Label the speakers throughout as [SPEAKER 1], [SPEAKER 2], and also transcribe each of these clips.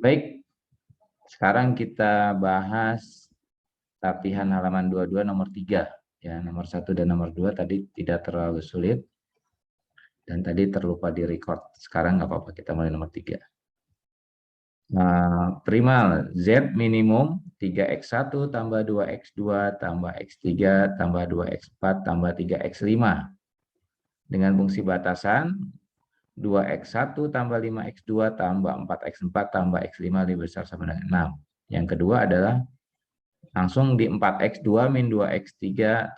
[SPEAKER 1] Baik, sekarang kita bahas latihan halaman 22 nomor 3. Ya, nomor 1 dan nomor 2 tadi tidak terlalu sulit. Dan tadi terlupa di record. Sekarang nggak apa-apa, kita mulai nomor 3. Nah, primal Z minimum 3x1 tambah 2x2 tambah x3 tambah 2x4 tambah 3x5. Dengan fungsi batasan 2x1 tambah 5x2 tambah 4x4 tambah x5 lebih besar sama dengan 6. Yang kedua adalah langsung di 4x2 min 2x3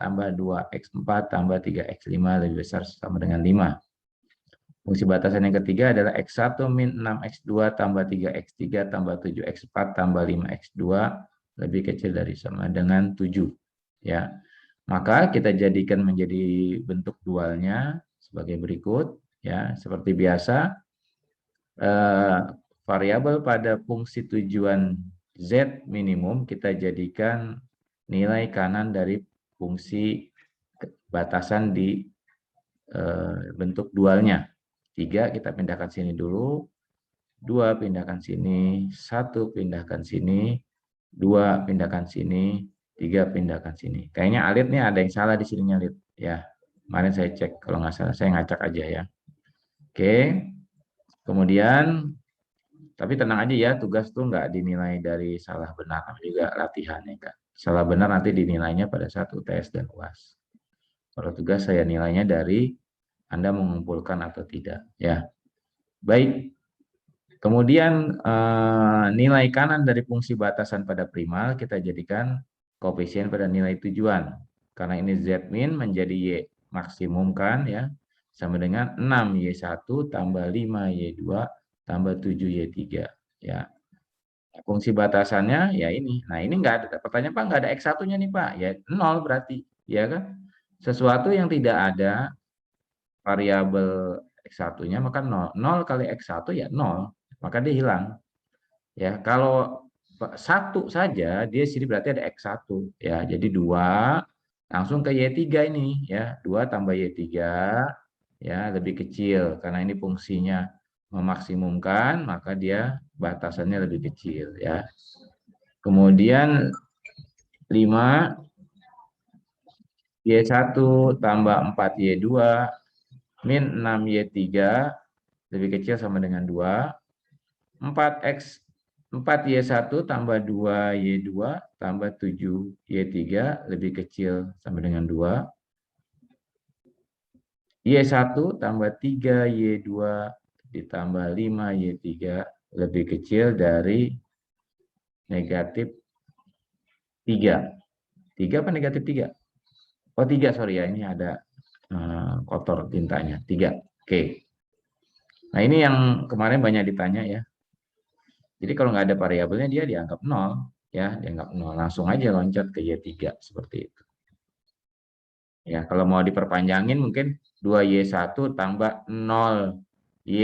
[SPEAKER 1] tambah 2x4 tambah 3x5 lebih besar sama dengan 5. Fungsi batasan yang ketiga adalah x1 min 6x2 tambah 3x3 tambah 7x4 tambah 5x2 lebih kecil dari sama dengan 7. Ya. Maka kita jadikan menjadi bentuk dualnya sebagai berikut. Ya, seperti biasa, variabel pada fungsi tujuan Z minimum kita jadikan nilai kanan dari fungsi batasan di bentuk dualnya. 3 kita pindahkan sini dulu, 2 pindahkan sini, 1 pindahkan sini, 2 pindahkan sini, 3 pindahkan sini. Kayaknya Alit nih ada yang salah di sininya, Alit. Ya, kemarin saya cek, kalau nggak salah saya ngacak aja ya. Oke, kemudian tapi tenang aja ya, tugas tuh nggak dinilai dari salah benar juga latihannya kan. Salah benar nanti dinilainya pada saat UTS dan UAS. Kalau tugas saya nilainya dari Anda mengumpulkan atau tidak. Ya, baik. Kemudian nilai kanan dari fungsi batasan pada primal kita jadikan koefisien pada nilai tujuan. Karena ini Z min menjadi Y maksimum kan ya. Sama dengan 6Y1 tambah 5Y2 tambah 7Y3 ya. Fungsi batasannya ya ini. Nah, ini enggak ada pertanyaan Pak, enggak ada X1-nya nih Pak. Ya 0 berarti, ya kan? Sesuatu yang tidak ada variabel X1-nya maka 0. 0 kali X1 ya 0, maka dia hilang. Ya, kalau 1 saja dia sini berarti ada X1 ya. Jadi 2 langsung ke Y3 ini ya. 2 tambah Y3 ya lebih kecil karena ini fungsinya memaksimumkan, maka dia batasannya lebih kecil ya. Kemudian 5 Y1 tambah 4Y2 min 6Y3 lebih kecil sama dengan 2. 4Y1 tambah 2Y2 tambah 7Y3 lebih kecil sama dengan 2. Y1 tambah 3Y2 ditambah 5Y3 lebih kecil dari negatif 3. 3 apa negatif 3? Oh 3, sorry ya, ini ada kotor tintanya. 3. Oke. Nah ini yang kemarin banyak ditanya ya. Jadi kalau nggak ada variabelnya dia dianggap 0. Ya, dianggap 0. Langsung aja loncat ke Y3 seperti itu. Ya, kalau mau diperpanjangin mungkin 2Y1 tambah 0Y.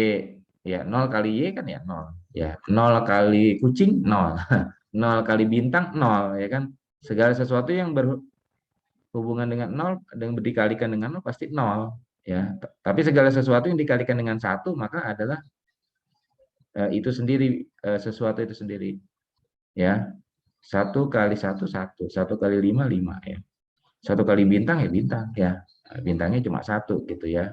[SPEAKER 1] Ya, 0 kali Y kan ya 0. Ya, 0 kali kucing 0. 0 kali bintang 0 ya kan. Segala sesuatu yang berhubungan dengan 0 dan dikalikan dengan 0 pasti 0 ya. Tapi segala sesuatu yang dikalikan dengan 1 maka adalah itu sendiri, sesuatu itu sendiri ya. 1 kali 1 1, 1 kali 5 5 ya. 1 kali bintang ya bintang ya. Bintangnya cuma 1 gitu ya.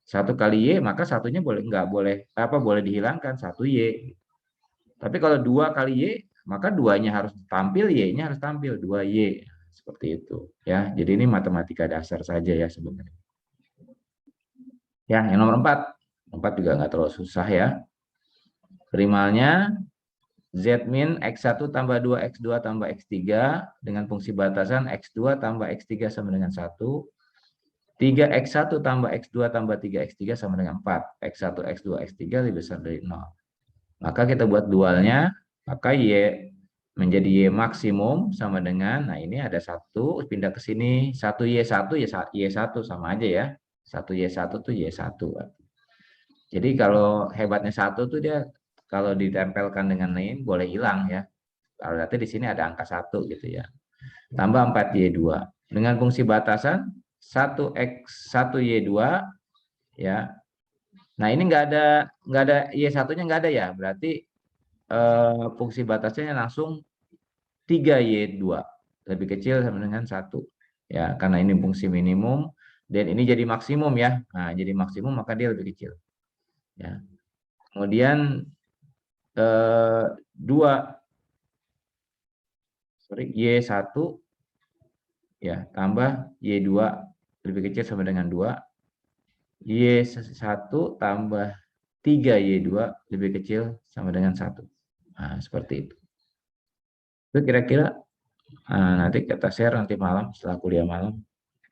[SPEAKER 1] 1 kali Y maka satunya nggak boleh apa boleh dihilangkan 1Y. Tapi kalau 2 kali Y maka 2-nya harus tampil, Y-nya harus tampil 2Y. Seperti itu ya. Jadi ini matematika dasar saja ya sebenarnya. Ya, yang nomor 4. 4 juga nggak terlalu susah ya. Primalnya Z min X1 tambah 2 X2 tambah X3 dengan fungsi batasan X2 tambah X3 sama dengan 1. 3X1 tambah X2 tambah 3X3 sama dengan 4. X1, X2, X3 lebih besar dari 0. Maka kita buat dualnya, maka Y menjadi Y maksimum sama dengan, nah ini ada 1, pindah ke sini, 1Y1, Y1 sama aja ya. 1Y1 tuh Y1. Jadi kalau hebatnya 1 tuh dia kalau ditempelkan dengan lain boleh hilang ya. Kalau berarti di sini ada angka 1 gitu ya. Tambah 4Y2. Dengan fungsi batasan 1X1Y2 ya. Nah, ini nggak ada Y1-nya nggak ada ya. Berarti fungsi batasnya langsung 3Y2 lebih kecil sama dengan 1 ya, karena ini fungsi minimum dan ini jadi maksimum ya. Nah, jadi maksimum maka dia lebih kecil ya. Kemudian 2 Y1 ya tambah Y2 lebih kecil sama dengan 2, Y1 tambah 3Y2 lebih kecil sama dengan 1. Nah, seperti itu. Itu kira-kira nanti kita share nanti malam setelah kuliah malam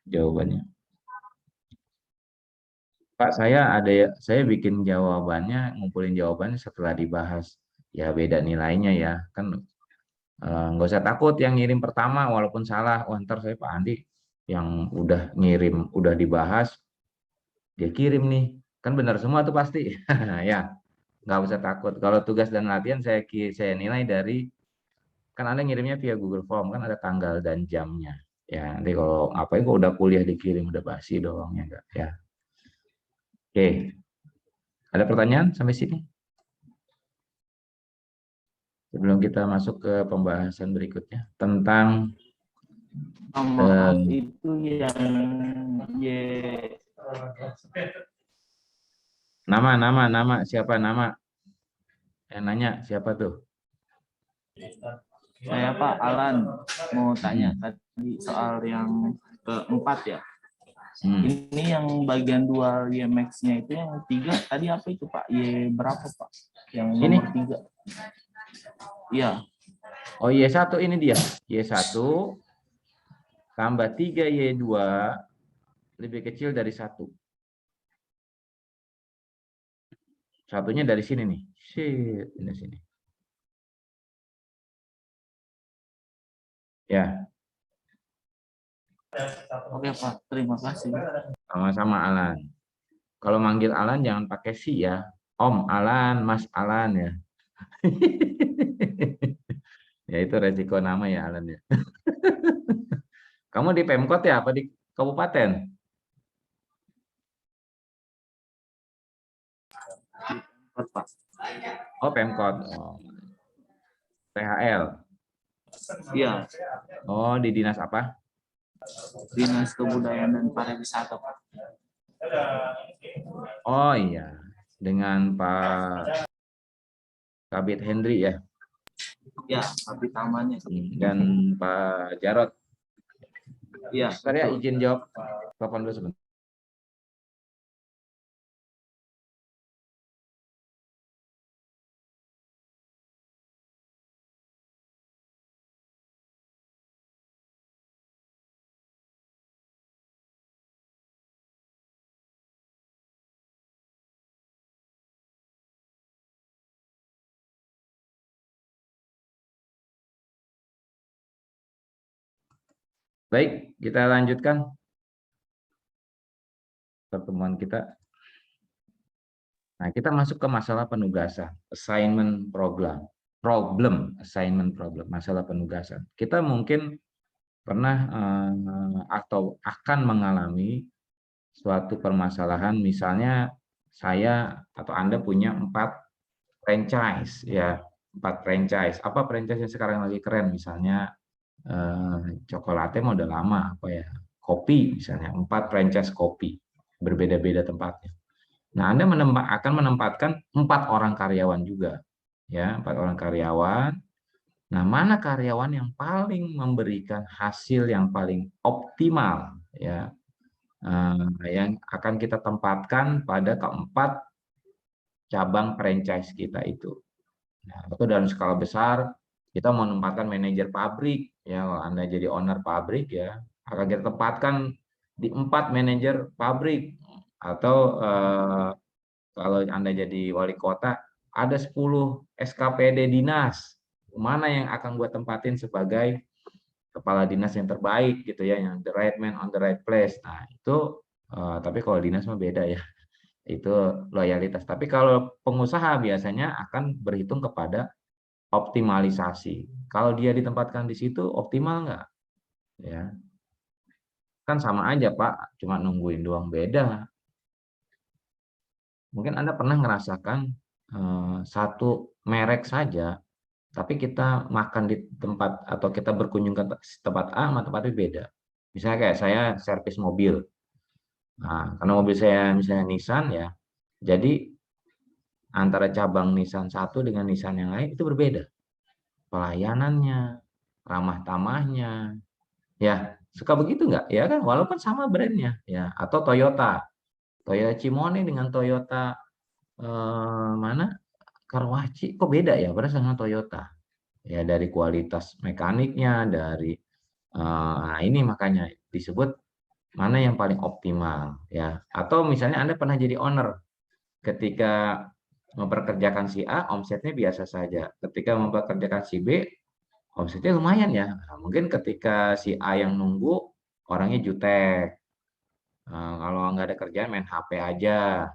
[SPEAKER 1] jawabannya. Pak, saya bikin jawabannya, ngumpulin jawabannya setelah dibahas. Ya beda nilainya ya. Kan nggak usah takut yang ngirim pertama walaupun salah. Oh, ntar saya Pak Andi yang udah ngirim, udah dibahas, dia kirim nih. Kan benar semua tuh pasti. Ya, nggak usah takut. Kalau tugas dan latihan saya nilai dari, kan Anda ngirimnya via Google Form, kan ada tanggal dan jamnya. Ya, nanti kalau ngapain kok udah kuliah dikirim, udah basi doang ya enggak ya. Oke, ada pertanyaan sampai sini? Sebelum kita masuk ke pembahasan berikutnya tentang
[SPEAKER 2] Maaf, itu yang
[SPEAKER 1] nama siapa nama? Yang nanya siapa tuh?
[SPEAKER 2] saya Pak Alan mau tanya tadi soal yang keempat ya. Ini yang bagian 2 YMX-nya itu yang 3 tadi apa itu Pak? Y berapa Pak? Yang nomor 3. Iya.
[SPEAKER 1] Oh, Y1 ini dia. Y1 tambah 3Y2 lebih kecil dari 1. Satunya dari sini nih. Shit, ini sini. Ya.
[SPEAKER 2] Oke Pak, terima kasih.
[SPEAKER 1] Sama-sama Alan. Kalau manggil Alan jangan pakai si ya. Om Alan, Mas Alan ya. Ya itu resiko nama ya Alan ya. Kamu di Pemkot ya apa di kabupaten? Oh, Pemkot. Oh. PHL.
[SPEAKER 2] Iya.
[SPEAKER 1] Oh, di dinas apa?
[SPEAKER 2] Dinas Kebudayaan dan Pariwisata Pak.
[SPEAKER 1] Oh iya, dengan Pak Kabit Hendri ya.
[SPEAKER 2] Ya, Kabit Tamannya.
[SPEAKER 1] Dan Pak Jarot.
[SPEAKER 2] Iya.
[SPEAKER 1] Saya izin jawab telepon dulu sebentar. Baik, kita lanjutkan pertemuan kita. Nah, kita masuk ke masalah penugasan, assignment masalah penugasan. Kita mungkin pernah atau akan mengalami suatu permasalahan, misalnya saya atau Anda punya 4 franchise ya, 4 franchise. Apa franchise yang sekarang lagi keren? Misalnya Cokolate mau udah lama, apa ya, kopi misalnya, 4 franchise kopi, berbeda-beda tempatnya. Nah, Anda akan menempatkan 4 orang karyawan juga, ya, 4 orang karyawan. Nah, mana karyawan yang paling memberikan hasil yang paling optimal, ya, yang akan kita tempatkan pada keempat cabang franchise kita itu. Nah, atau dalam skala besar, kita mau menempatkan manajer pabrik, ya, kalau Anda jadi owner pabrik ya, akan kita tempatkan di 4 manajer pabrik, atau kalau Anda jadi wali kota, ada 10 SKPD dinas. Mana yang akan gue tempatin sebagai kepala dinas yang terbaik gitu ya, yang the right man on the right place. Nah, itu tapi kalau dinas mah beda ya. Itu loyalitas. Tapi kalau pengusaha biasanya akan berhitung kepada optimalisasi. Kalau dia ditempatkan di situ optimal nggak? Ya, kan sama aja Pak, cuma nungguin doang, beda. Mungkin Anda pernah ngerasakan satu merek saja, tapi kita makan di tempat atau kita berkunjung ke tempat A sama tempat B beda. Misalnya kayak saya servis mobil. Nah, karena mobil saya misalnya Nissan ya, jadi antara cabang Nissan satu dengan Nissan yang lain itu berbeda. Pelayanannya, ramah tamahnya, ya suka begitu nggak? Ya kan, walaupun sama brandnya, ya. Atau Toyota, Toyota Cimone dengan Toyota mana? Kawasaki, kok beda ya? Padahal sama Toyota. Ya dari kualitas mekaniknya, dari nah ini makanya disebut mana yang paling optimal, ya. Atau misalnya Anda pernah jadi owner, ketika memperkerjakan si A, omsetnya biasa saja. Ketika memperkerjakan si B, omsetnya lumayan ya. Nah, mungkin ketika si A yang nunggu, orangnya jutek. Kalau nggak ada kerjaan, main HP aja.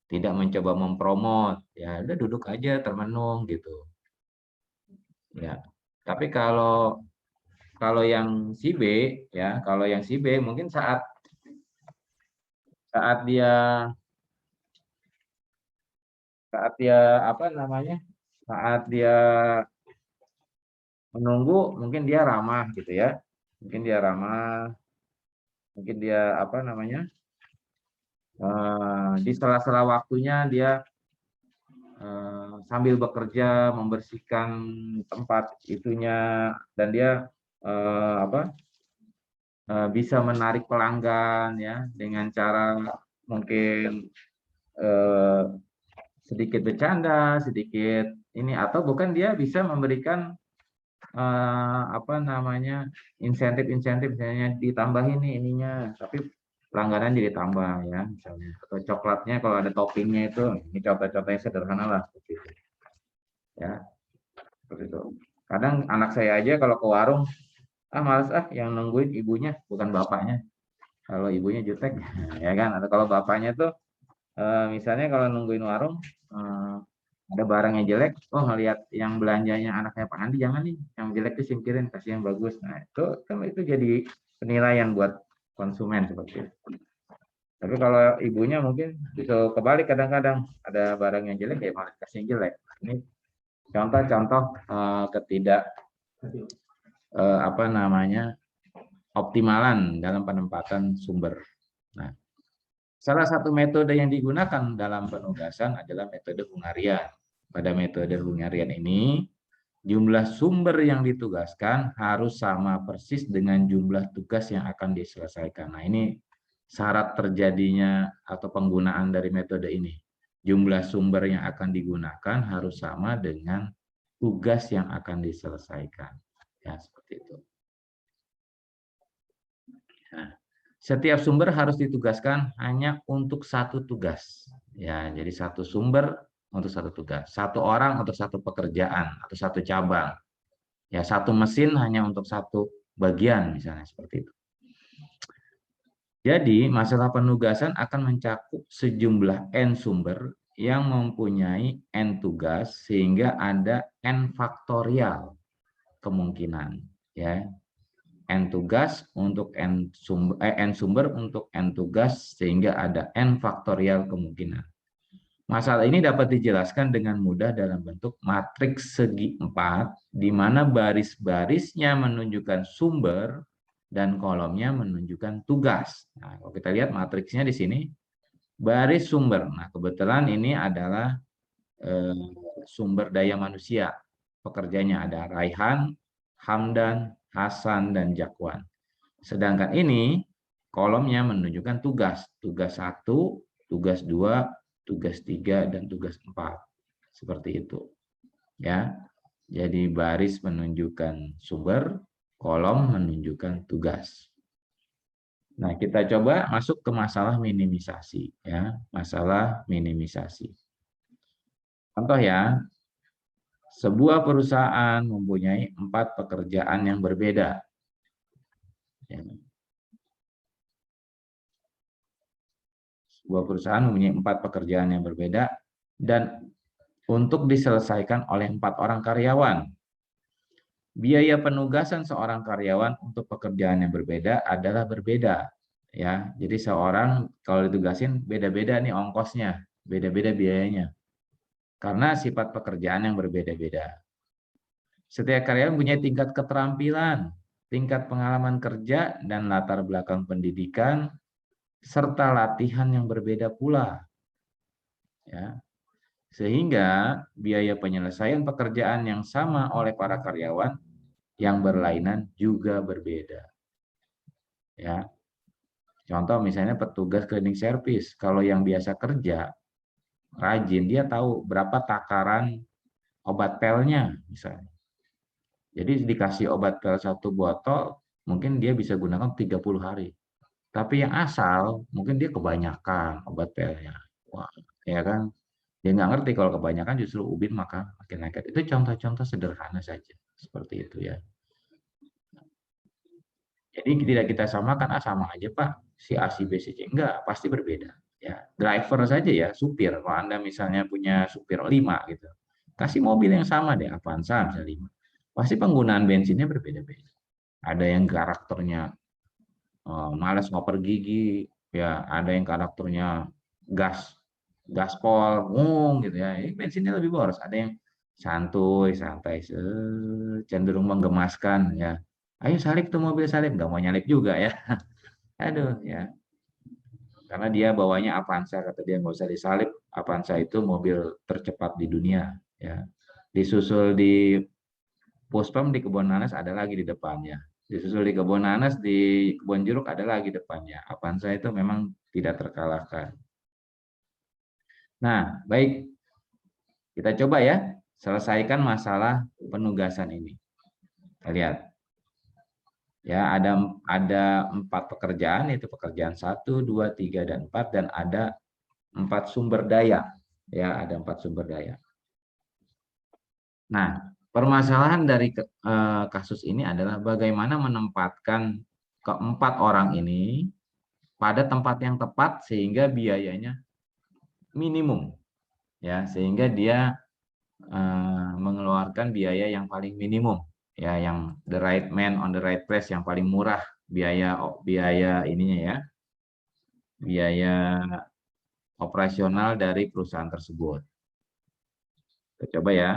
[SPEAKER 1] Tidak mencoba mempromot. Ya udah duduk aja, termenung gitu. Ya. Tapi kalau yang si B, ya, kalau yang si B mungkin saat saat dia saat dia apa namanya? Saat dia menunggu, mungkin dia ramah gitu ya. Mungkin dia ramah, mungkin dia apa namanya? Di sela-sela waktunya dia sambil bekerja membersihkan tempat itunya, dan dia apa? Bisa menarik pelanggan ya dengan cara mungkin eh, sedikit bercanda, sedikit ini, atau bukan dia bisa memberikan apa namanya, insentif-insentif, misalnya ditambahin nih ininya, tapi pelanggaran jadi tambah ya, misalnya. Atau coklatnya kalau ada toppingnya itu, ini contoh-contohnya sederhana lah seperti itu ya, seperti itu. Kadang anak saya aja kalau ke warung, males yang nungguin ibunya bukan bapaknya, kalau ibunya jutek ya kan, atau kalau bapaknya tuh misalnya kalau nungguin warung ada barang yang jelek, oh ngelihat yang belanjanya anaknya Pak Andi, jangan nih yang jelek itu singkirin, kasih yang bagus. Nah itu kan itu jadi penilaian buat konsumen seperti itu. Tapi kalau ibunya mungkin bisa kebalik, kadang-kadang ada barang yang jelek ya malah kasih yang jelek. Ini contoh-contoh ketidak apa namanya, optimalan dalam penempatan sumber. Nah, salah satu metode yang digunakan dalam penugasan adalah metode Hungarian. Pada metode Hungarian ini, jumlah sumber yang ditugaskan harus sama persis dengan jumlah tugas yang akan diselesaikan. Nah, ini syarat terjadinya atau penggunaan dari metode ini. Jumlah sumber yang akan digunakan harus sama dengan tugas yang akan diselesaikan. Ya, seperti itu. Nah, setiap sumber harus ditugaskan hanya untuk satu tugas. Ya, jadi satu sumber untuk satu tugas. Satu orang untuk satu pekerjaan atau satu cabang. Ya, satu mesin hanya untuk satu bagian, misalnya seperti itu. Jadi, masalah penugasan akan mencakup sejumlah N sumber yang mempunyai N tugas, sehingga ada N faktorial kemungkinan. Ya, N tugas untuk N sumber untuk N tugas, sehingga ada N faktorial kemungkinan. Masalah ini dapat dijelaskan dengan mudah dalam bentuk matriks segi 4, di mana baris-barisnya menunjukkan sumber dan kolomnya menunjukkan tugas. Nah, kalau kita lihat matriksnya di sini, baris sumber. Nah, kebetulan ini adalah sumber daya manusia. Pekerjanya ada Raihan, Hamdan, Hasan, dan Jakwan. Sedangkan ini kolomnya menunjukkan tugas. Tugas 1, tugas 2, tugas 3, dan tugas 4. Seperti itu. Ya. Jadi baris menunjukkan sumber, kolom menunjukkan tugas. Nah, kita coba masuk ke masalah minimisasi ya, masalah minimisasi. Contoh ya, sebuah perusahaan mempunyai 4 pekerjaan yang berbeda. Ya. Sebuah perusahaan mempunyai 4 pekerjaan yang berbeda dan untuk diselesaikan oleh 4 orang karyawan. Biaya penugasan seorang karyawan untuk pekerjaan yang berbeda adalah berbeda. Ya, jadi seorang kalau ditugasin beda-beda nih ongkosnya, beda-beda biayanya. karena sifat pekerjaan yang berbeda-beda. Setiap karyawan punya tingkat keterampilan, tingkat pengalaman kerja, dan latar belakang pendidikan, serta latihan yang berbeda pula. Ya. Sehingga biaya penyelesaian pekerjaan yang sama oleh para karyawan yang berlainan juga berbeda. Ya. Contoh misalnya petugas cleaning service, kalau yang biasa kerja rajin, dia tahu berapa takaran obat pelnya misalnya. Jadi dikasih obat pel 1 botol, mungkin dia bisa gunakan 30 hari. Tapi yang asal, mungkin dia kebanyakan obat pelnya. Wah, ya kan? Dia nggak ngerti kalau kebanyakan justru ubin maka makin lengket. Itu contoh-contoh sederhana saja. Seperti itu ya. Jadi tidak kita samakan, sama aja Pak. Si A, si B, si C. Enggak, pasti berbeda. Ya, driver saja ya, supir. Kalau Anda misalnya punya supir 5 gitu. Kasih mobil yang sama deh, Avanza misalnya 5. Pasti penggunaan bensinnya berbeda-beda. Ada yang karakternya malas ngoper gigi, ya ada yang karakternya gaspol, gitu ya. Ini bensinnya lebih boros. Ada yang santuy, santai, cenderung menggemaskan ya. Ayo salip tuh mobil salip, nggak mau nyalip juga ya. Aduh ya. Karena dia bawanya Avanza, kata dia nggak usah disalip. Avanza itu mobil tercepat di dunia ya. Disusul di Puspem di Kebun Nanas ada lagi di depannya. Disusul di Kebun Nanas, di Kebun Jeruk ada lagi depannya. Avanza itu memang tidak terkalahkan. Nah, baik. Kita coba ya, selesaikan masalah penugasan ini. Kita lihat. Ya, ada 4 pekerjaan, yaitu pekerjaan 1, 2, 3, dan 4, dan ada 4 sumber daya. Ya, ada 4 sumber daya. Nah, permasalahan dari kasus ini adalah bagaimana menempatkan keempat orang ini pada tempat yang tepat sehingga biayanya minimum, ya, sehingga dia mengeluarkan biaya yang paling minimum, ya, yang the right man on the right place, yang paling murah biaya ininya ya, biaya operasional dari perusahaan tersebut. Kita coba ya.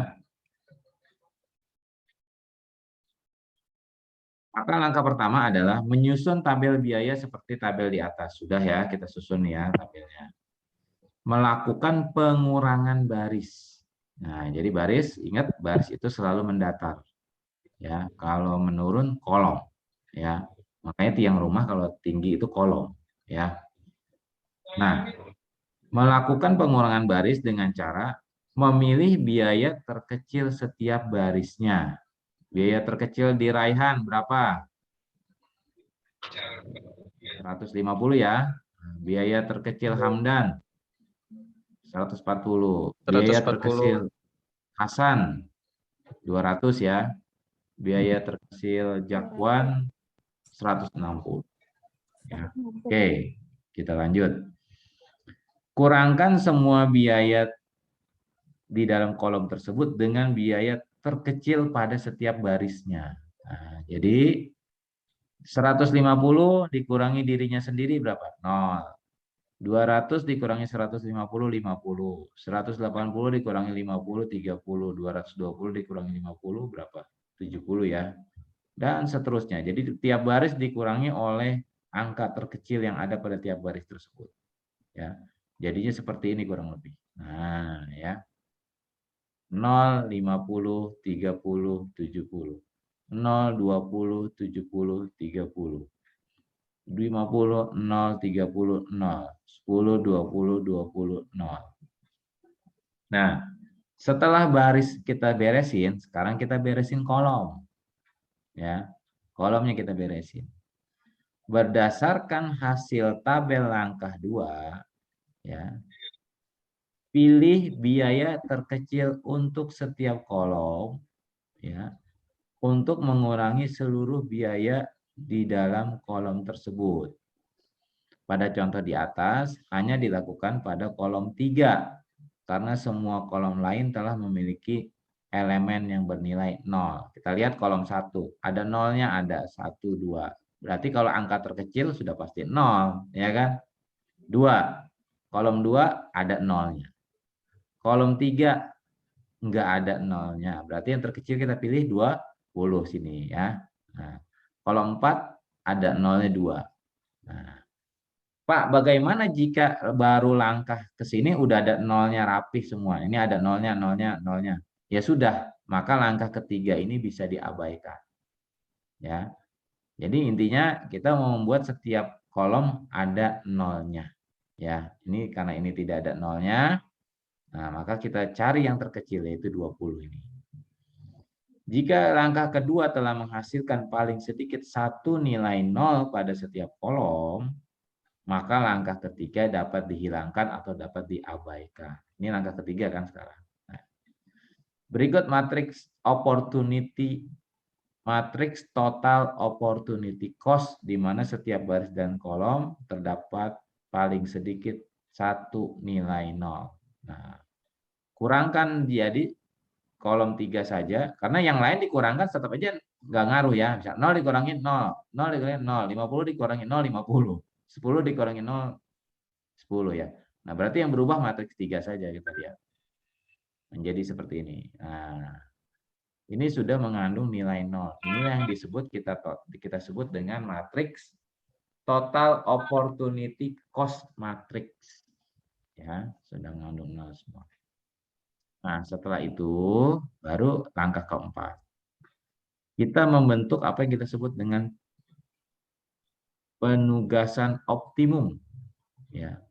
[SPEAKER 1] Maka langkah pertama adalah menyusun tabel biaya seperti tabel di atas. Sudah ya, kita susun ya tabelnya. Melakukan pengurangan baris. Nah, jadi baris, ingat baris itu selalu mendatar. Ya, kalau menurun kolom. Ya, makanya tiang rumah kalau tinggi itu kolom. Ya. Nah, melakukan pengurangan baris dengan cara memilih biaya terkecil setiap barisnya. Biaya terkecil di Raihan berapa? 150 ya. Biaya terkecil Hamdan 140. Biaya
[SPEAKER 2] 140.
[SPEAKER 1] terkecil Hasan 200 ya. Biaya terkecil Jakwan 160. Ya. Oke, kita lanjut. Kurangkan semua biaya di dalam kolom tersebut dengan biaya terkecil pada setiap barisnya. Nah, jadi 150 dikurangi dirinya sendiri berapa? 0. 200 dikurangi 150, 50. 180 dikurangi 50, 30. 220 dikurangi 50 berapa? 70 ya. Dan seterusnya. Jadi tiap baris dikurangi oleh angka terkecil yang ada pada tiap baris tersebut. Ya. Jadinya seperti ini kurang lebih. Nah, ya. 0, 50, 30, 70. 0, 20, 70, 30. 50, 0, 30, 0. 10, 20, 20, 0. Nah, setelah baris kita beresin, sekarang kita beresin kolom. Ya, kolomnya kita beresin. Berdasarkan hasil tabel langkah 2, ya, pilih biaya terkecil untuk setiap kolom, ya, untuk mengurangi seluruh biaya di dalam kolom tersebut. Pada contoh di atas, hanya dilakukan pada kolom 3, karena semua kolom lain telah memiliki elemen yang bernilai 0. Kita lihat kolom 1, ada nolnya, ada 1, 2. Berarti kalau angka terkecil sudah pasti 0, ya kan? 2, kolom 2 ada nolnya. Kolom 3 nggak ada nolnya. Berarti yang terkecil kita pilih 20 sini ya. Nah, kalau 4 ada nolnya 2. Nah, Pak, bagaimana jika baru langkah ke sini udah ada nolnya rapih semua? Ini ada nolnya, nolnya, nolnya. Ya sudah, maka langkah ketiga ini bisa diabaikan. Ya. Jadi intinya kita mau membuat setiap kolom ada nolnya. Ya, ini karena ini tidak ada nolnya, nah maka kita cari yang terkecil yaitu 20 ini. Jika langkah kedua telah menghasilkan paling sedikit satu nilai nol pada setiap kolom, maka langkah ketiga dapat dihilangkan atau dapat diabaikan. Ini langkah ketiga kan sekarang. Nah, berikut matriks opportunity, matriks total opportunity cost, di mana setiap baris dan kolom terdapat paling sedikit satu nilai nol. Nah, kurangkan jadi kolom 3 saja, karena yang lain dikurangkan tetap aja nggak ngaruh ya. Misal 0 dikurangin 0, 0 dikurangin 0, 50 dikurangin 0, 50, 10 dikurangin 0, 10 ya. Nah, berarti yang berubah matriks 3 saja kita lihat. Menjadi seperti ini. Nah, ini sudah mengandung nilai 0. Ini yang disebut kita sebut dengan matriks total opportunity cost matrix. Ya, sudah mengandung 0 semua. Nah, setelah itu baru langkah keempat. Kita membentuk apa yang kita sebut dengan penugasan optimum. Ya.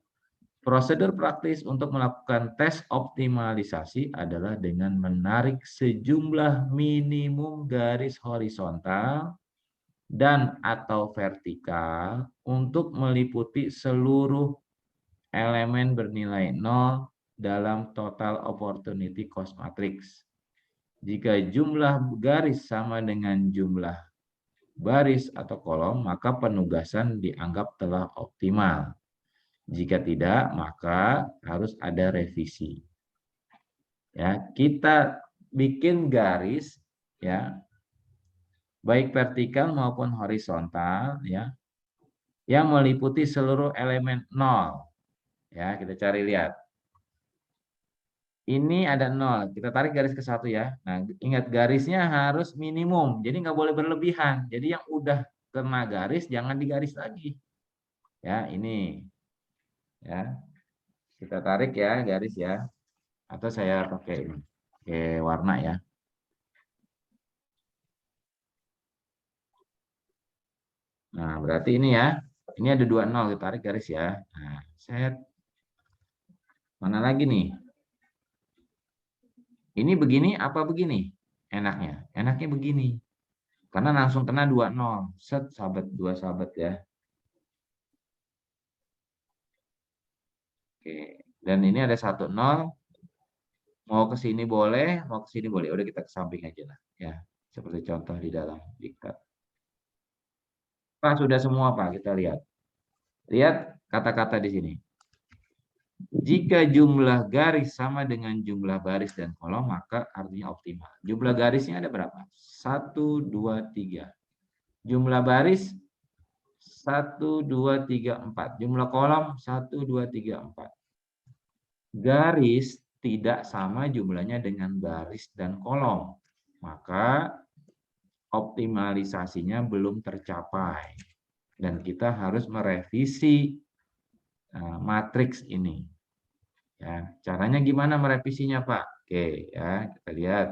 [SPEAKER 1] Prosedur praktis untuk melakukan tes optimalisasi adalah dengan menarik sejumlah minimum garis horizontal dan atau vertikal untuk meliputi seluruh elemen bernilai 0 dalam total opportunity cost matrix. Jika jumlah garis sama dengan jumlah baris atau kolom, maka penugasan dianggap telah optimal. Jika tidak, maka harus ada revisi. Ya, kita bikin garis ya, baik vertikal maupun horizontal ya, yang meliputi seluruh elemen 0. Ya, kita cari lihat. Ini ada 0, kita tarik garis ke 1 ya. Nah, ingat garisnya harus minimum, jadi nggak boleh berlebihan. Jadi yang udah kena garis jangan digaris lagi. Ya, ini. Ya. Kita tarik ya garis ya. Atau saya pakai warna ya. Nah, berarti ini ya. Ini ada 20, kita tarik garis ya. Nah, set. Mana lagi nih? Ini begini apa begini? Enaknya. Enaknya begini. Karena langsung kena 20. Set, sahabat, 2 sahabat ya. Oke. Dan ini ada 10. Mau ke sini boleh, mau ke sini boleh. Udah kita ke samping aja lah. Ya, seperti contoh di dalam diktat. Pak, sudah semua Pak, kita lihat. Lihat kata-kata di sini. Jika jumlah garis sama dengan jumlah baris dan kolom, maka artinya optimal. Jumlah garisnya ada berapa? 1, 2, 3. Jumlah baris 1, 2, 3, 4. Jumlah kolom 1, 2, 3, 4. Garis tidak sama jumlahnya dengan baris dan kolom. Maka optimalisasinya belum tercapai. Dan kita harus merevisi matriks ini. Ya, caranya gimana merevisinya, Pak? Oke, ya, kita lihat.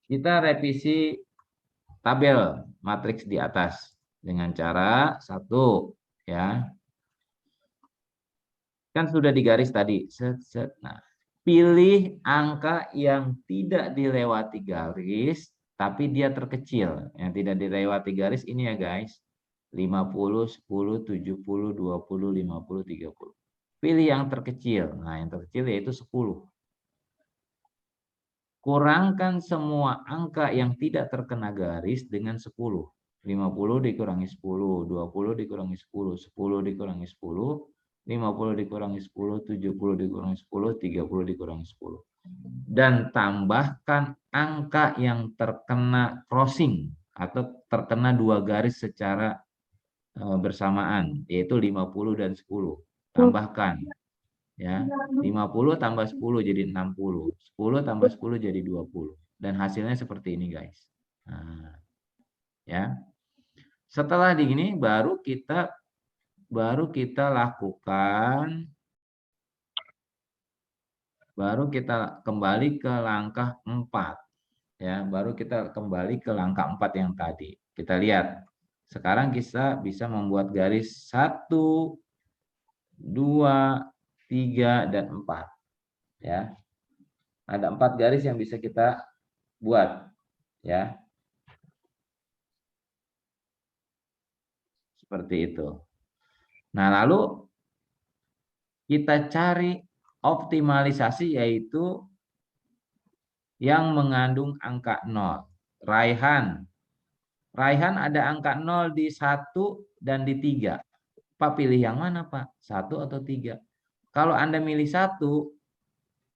[SPEAKER 1] Kita revisi tabel matriks di atas dengan cara 1 ya. Kan sudah digaris tadi. Set, set. Nah, pilih angka yang tidak dilewati garis tapi dia terkecil. Yang tidak dilewati garis ini ya, guys. 50, 10, 70, 20, 50, 30. Pilih yang terkecil. Nah, yang terkecil yaitu 10. Kurangkan semua angka yang tidak terkena garis dengan 10. 50 dikurangi 10, 20 dikurangi 10, 10 dikurangi 10, 50 dikurangi 10, 70 dikurangi 10, 30 dikurangi 10. Dan tambahkan angka yang terkena crossing atau terkena 2 garis secara bersamaan, yaitu 50 dan 10. Tambahkan. Ya, 50 tambah 10 jadi 60. 10 tambah 10 jadi 20. Dan hasilnya seperti ini, guys. Nah, ya. Setelah begini baru kita lakukan, baru kita kembali ke langkah 4. Ya, baru kita kembali ke langkah 4 yang tadi. Kita lihat. Sekarang kita bisa membuat garis 1, 2, 3, dan 4. Ya. Ada 4 garis yang bisa kita buat. Ya. Seperti itu. Nah, lalu kita cari optimalisasi, yaitu yang mengandung angka 0. Raihan ada angka 0 di 1 dan di 3. Pak pilih yang mana, Pak? 1 atau 3? Kalau Anda milih 1,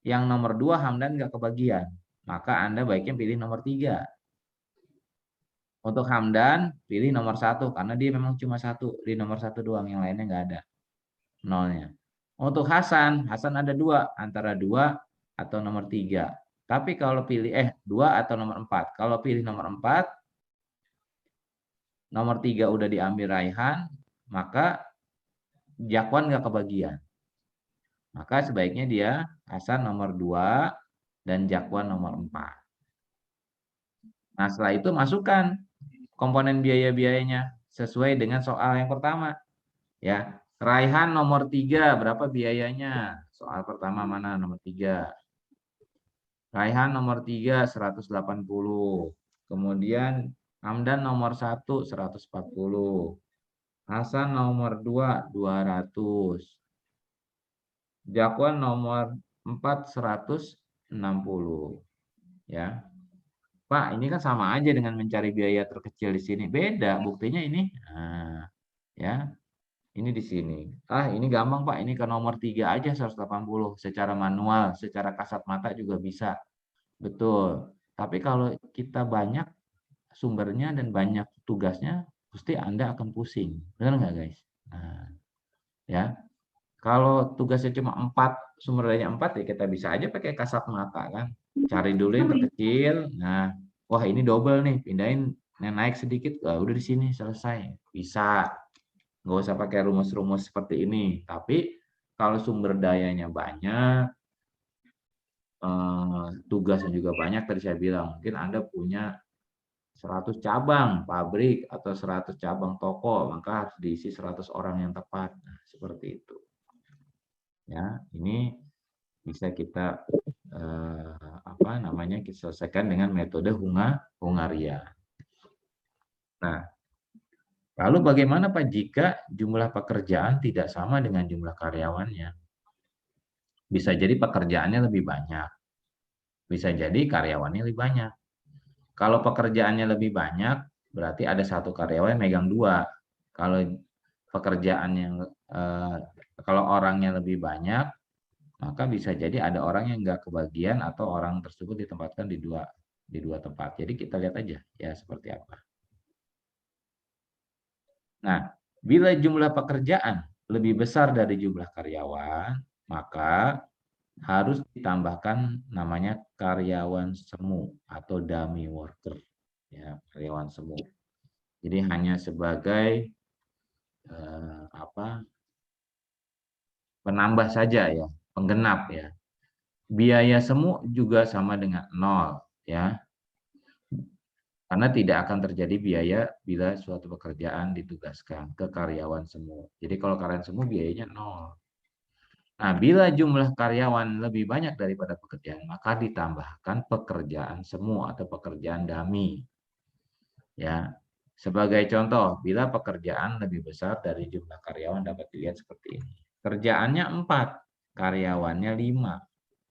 [SPEAKER 1] yang nomor 2 Hamdan nggak kebagian. Maka Anda baiknya pilih nomor 3. Untuk Hamdan, pilih nomor 1 karena dia memang cuma 1. Di nomor 1 doang, yang lainnya nggak ada nolnya. Untuk Hasan ada 2, antara 2 atau nomor 3. Tapi kalau pilih 2 atau nomor 4. Kalau pilih nomor 4, nomor 3 udah diambil Raihan, maka Jakwan nggak kebagian. Maka sebaiknya dia Hasan nomor 2 dan Jakwan nomor 4. Nah, setelah itu masukkan komponen biaya-biayanya sesuai dengan soal yang pertama. Ya, Raihan nomor 3 berapa biayanya? Soal pertama mana nomor 3? Raihan nomor 3 180. Kemudian Hamdan nomor 1 140. Hasan nomor 2 200. Jakwan nomor 4 160. Ya. Pak, ini kan sama aja dengan mencari biaya terkecil di sini. Beda, buktinya ini. Nah, ya. Ini di sini. Ini gampang, Pak. Ini ke nomor 3 aja 180. Secara manual, secara kasat mata juga bisa. Betul. Tapi kalau kita banyak sumbernya dan banyak tugasnya, pasti Anda akan pusing. Benar nggak, guys? Nah, ya. Kalau tugasnya cuma 4, sumber dayanya 4, ya kita bisa aja pakai kasat mata kan. Cari dulu yang terkecil. Nah, wah ini double nih, pindahin naik sedikit, udah di sini selesai. Bisa. Nggak usah pakai rumus-rumus seperti ini. Tapi kalau sumber dayanya banyak, tugasnya juga banyak, tadi saya bilang, mungkin Anda punya 100 cabang pabrik atau 100 cabang toko, maka harus diisi 100 orang yang tepat. Nah, seperti itu. Ya, ini bisa kita kita selesaikan dengan metode Hungaria. Nah, lalu bagaimana Pak jika jumlah pekerjaan tidak sama dengan jumlah karyawannya? Bisa jadi pekerjaannya lebih banyak. Bisa jadi karyawannya lebih banyak. Kalau pekerjaannya lebih banyak, berarti ada satu karyawan yang megang 2. Kalau pekerjaannya kalau orangnya lebih banyak, maka bisa jadi ada orang yang nggak kebagian atau orang tersebut ditempatkan di dua tempat. Jadi kita lihat aja ya seperti apa. Nah, bila jumlah pekerjaan lebih besar dari jumlah karyawan, maka harus ditambahkan namanya karyawan semu atau dummy worker. Ya, karyawan semu. Jadi hanya sebagai penambah saja ya, penggenap ya. Biaya semu juga sama dengan 0 ya. Karena tidak akan terjadi biaya bila suatu pekerjaan ditugaskan ke karyawan semu. Jadi kalau karyawan semu biayanya 0. Nah, bila jumlah karyawan lebih banyak daripada pekerjaan, maka ditambahkan pekerjaan semu atau pekerjaan dummy. Ya. Sebagai contoh, bila pekerjaan lebih besar dari jumlah karyawan dapat dilihat seperti ini. Kerjaannya 4, karyawannya 5.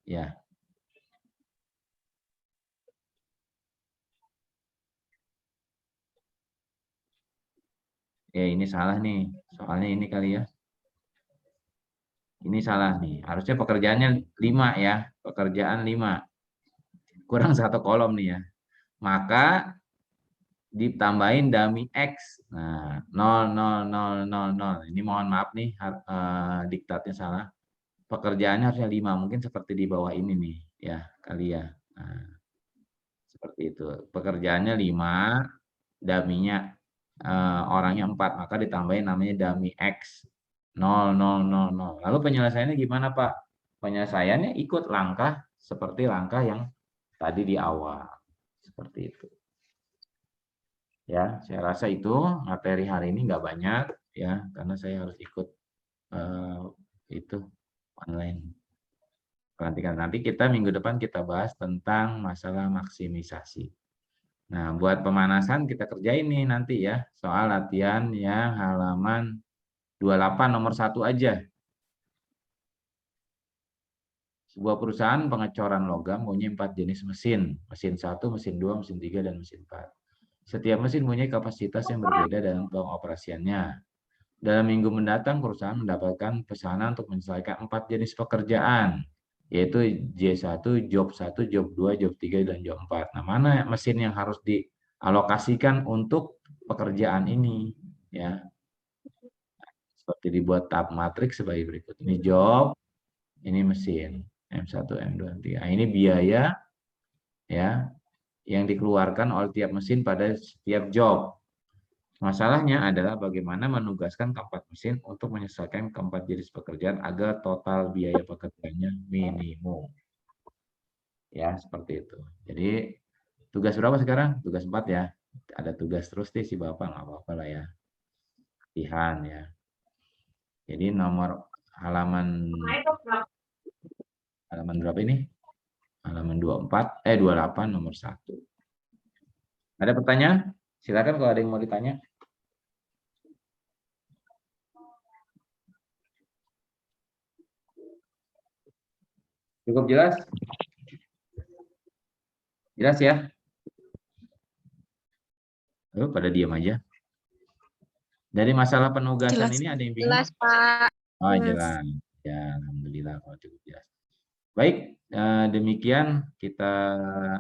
[SPEAKER 1] Ya. Ya, ini salah nih. Soalnya ini kali ya. Ini salah nih. Harusnya pekerjaannya 5 ya. Pekerjaan 5. Kurang 1 kolom nih ya. Maka ditambahin dummy X. Nah, 0, 0, 0, 0, 0. Ini mohon maaf nih, diktatnya salah. pekerjaannya harusnya 5, mungkin seperti di bawah ini nih ya kali ya. Nah, seperti itu. Pekerjaannya 5, daminya orangnya 4, maka ditambahin namanya dummy X 0, 0, 0, 0. Lalu penyelesaiannya gimana, Pak? Penyelesaiannya ikut langkah seperti langkah yang tadi di awal. Seperti itu. Ya, saya rasa itu materi hari ini nggak banyak ya, karena saya harus ikut itu online. Nanti kita minggu depan kita bahas tentang masalah maksimisasi. Nah, buat pemanasan kita kerjain nih nanti ya, soal latihan yang halaman 28 nomor 1 aja. Sebuah perusahaan pengecoran logam punya 4 jenis mesin. Mesin 1, mesin 2, mesin 3, dan mesin 4. Setiap mesin punya kapasitas yang berbeda dalam pengoperasiannya. Dalam minggu mendatang, perusahaan mendapatkan pesanan untuk menyelesaikan 4 jenis pekerjaan, yaitu J1, job 1, job 2, job 3, dan job 4. Nah, mana mesin yang harus dialokasikan untuk pekerjaan ini? Ya, seperti dibuat tab matriks sebagai berikut. Ini job, ini mesin. M1, M2, M3. Nah, ini biaya ya yang dikeluarkan oleh tiap mesin pada setiap job. Masalahnya adalah bagaimana menugaskan keempat mesin untuk menyelesaikan keempat jenis pekerjaan agar total biaya pekerjaannya minimum. Ya, seperti itu. Jadi, tugas berapa sekarang? Tugas 4 ya. Ada tugas terus nih si Bapak, nggak apa-apa lah ya. Latihan ya. Jadi nomor halaman berapa ini? Halaman 28 nomor 1. Ada pertanyaan? Silakan kalau ada yang mau ditanya. Cukup jelas? Jelas ya? Lalu pada diam aja. Dari masalah penugasan
[SPEAKER 3] Jelas.
[SPEAKER 1] ini ada yang bingung?
[SPEAKER 3] Jelas, Pak.
[SPEAKER 1] Oh, jelas. Ya, alhamdulillah kalau cukup jelas. Baik, demikian kita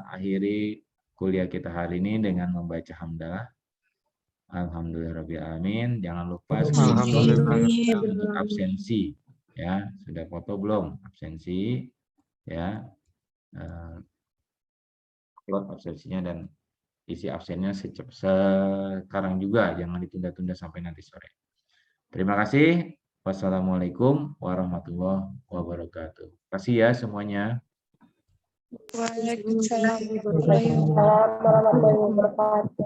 [SPEAKER 1] akhiri kuliah kita hari ini dengan membaca hamdalah. Alhamdulillahirrahmanirrahim. Jangan lupa untuk absensi. Ya, sudah foto belum? Absensi. Ya, upload absensinya dan isi absennya sekarang juga. Jangan ditunda-tunda sampai nanti sore. Terima kasih. Wassalamualaikum warahmatullahi wabarakatuh. Terima kasih ya semuanya.
[SPEAKER 3] Waalaikumsalam warahmatullahi wabarakatuh.